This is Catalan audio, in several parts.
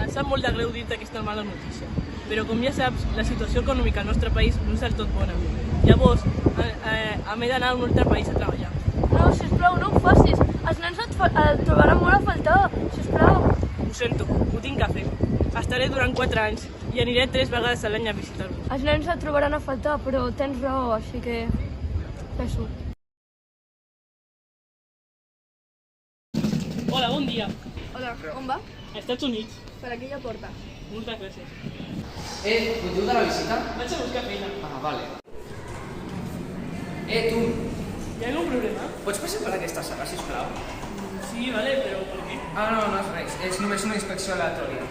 em sap molt de greu dir-te aquesta mala notícia, però com ja saps, la situació econòmica al nostre país no és del tot bona. Llavors, m'he d'anar a un altre país a treballar. No, sisplau, no ho facis. Els nens et trobaran molt a faltar, sisplau. Ho sento, ho tinc a fer. Estaré durant 4 anys i aniré 3 vegades a l'any a visitar-los. Els nens et trobaran a faltar, però tens raó, així que fes-ho. Hola, bon dia. Hola, on va? Als Estats Units. Per aquella porta. Moltes gràcies. Motiu de la visita? Vaig a buscar feina. Ah, vale. Tu, Hi ha algun problema? pots passar per aquesta sala, sisplau? Sí, vale, però per què? No, no és res. És només una inspecció aleatòria.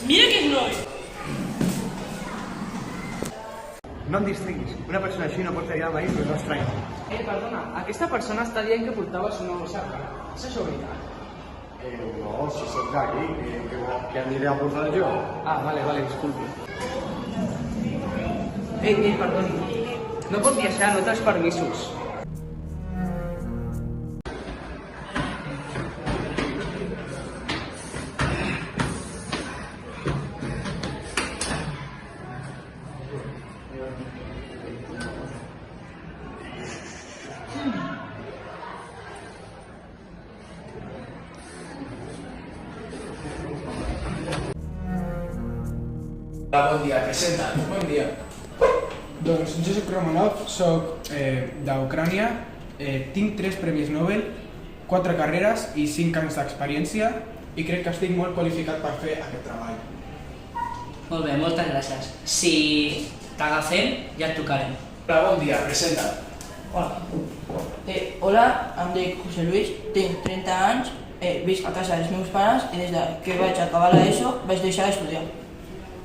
Mira aquest noi! No em distreguis. Una persona així no pot fer mai, però no estrany. Perdona, aquesta persona està dient que portaves una bossarra. És això veritat? No, si soc d'aquí, que aniré a posar jo. Vale, disculpi. Perdoni. No pot dir això, no té els permisos. Bon dia, presenta't. Bon dia. Doncs jo soc Romanov, soc d'Ucrània, tinc 3 premis Nobel, 4 carreres i 5 anys d'experiència i crec que estic molt qualificat per fer aquest treball. Molt bé, moltes gràcies. Si t'agafem, ja et trucarem. Hola, bon dia, presenta't. Hola. Hola, em dic José Luis, tinc 30 anys, visc a casa dels meus pares i des que vaig acabar l'ESO vaig deixar d'estudiar.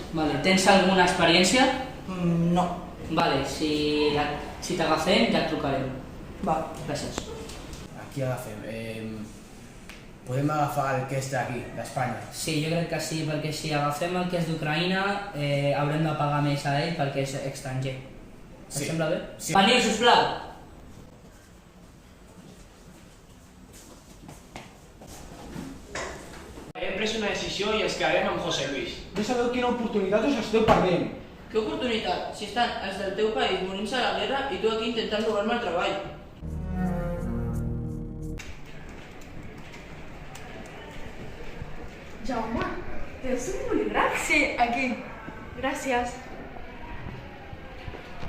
Vale, tens alguna experiència? No. Vale, si t'agafem, ja et trucarem. Va. Gràcies. Aquí agafem. Podem agafar el que és d'aquí, d'Espanya. Sí, jo crec que sí, perquè si agafem el que és d'Ucraïna, haurem de pagar més a ell perquè és estranger. Et sembla bé? Sí. Veniu, sisplau! Hem pres una decisió i ens quedarem amb José Luis. No sabeu quina oportunitat us esteu perdent. Que oportunitat, si estan els del teu país morint-se a la guerra i tu aquí intentant robar-me el treball. Jaume, teus un bolígraf? Sí, aquí. Gràcies.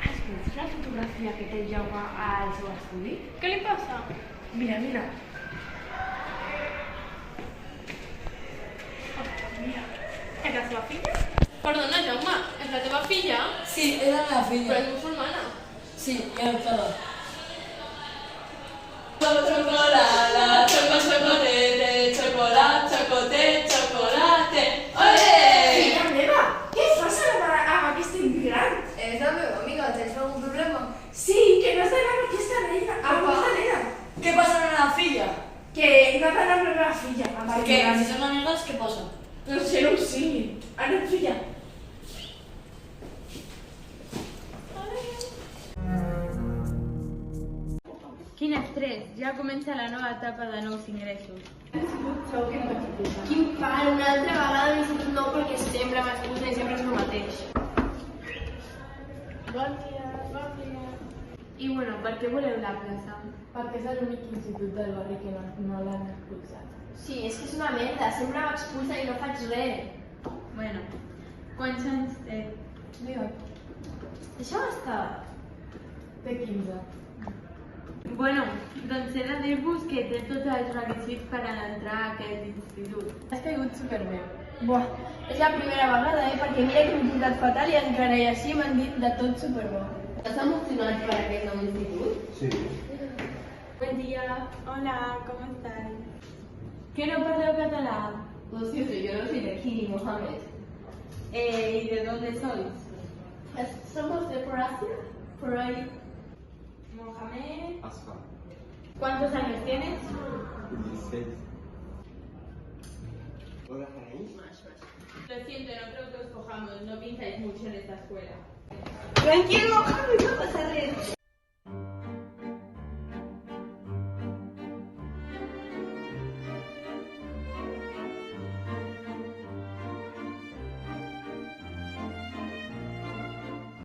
Has vist la fotografia que té el Jaume al seu estudi? Què li passa? Mira. És la seva filla? Perdona, Jaume, és la teva filla? Sí, és la meva filla. Però és musulmana. Sí, ja ho trobo. Chocolate. Filla meva, què fas amb aquesta immigrant? És la meva amiga, tens algun problema? Sí, que no has d'anar amb aquesta nena. Amb aquesta nena. Què passa amb la filla? Que no has d'anar amb la meva filla. Amb Per el què? migrant. Si són amigues, què passa? No sé, no ho sé. Anem, filla. Quin estrès! Ja comença la nova etapa de nous ingressos. Quin pal, una altra vegada a l'institut nou perquè sempre m'excusa i sempre és el mateix. Bon dia. I bueno, per què voleu la plaça? Perquè és l'únic institut del barri que no l'han expulsat. Sí, és que és una merda, sempre m'expulsa i no faig res. Bueno, quants anys té? Això està... Té 15. Bueno, doncs he de dir-vos que té tots els requisits per a l'entrar a aquest institut. Has caigut superbé. Buah, és la primera vegada, perquè mira que m'he portat fatal i encara i així m'han dit de tot superbo. Estàs emocionat per aquest nou institut? Sí. Buen dia. Hola, com estàs? ¿Qué no parleu català? Lo siento, yo no soy de aquí, Mohamed. ¿Y de dónde sois? Somos de por Asia, por ahí. Mohamed. Asfal. ¿Cuántos años tienes? 16. ¿Puedo dejar ahí? Lo siento, no creo que os cojamos, no pintáis mucho en esta escuela. Tranquil, Mohamed, no passa res.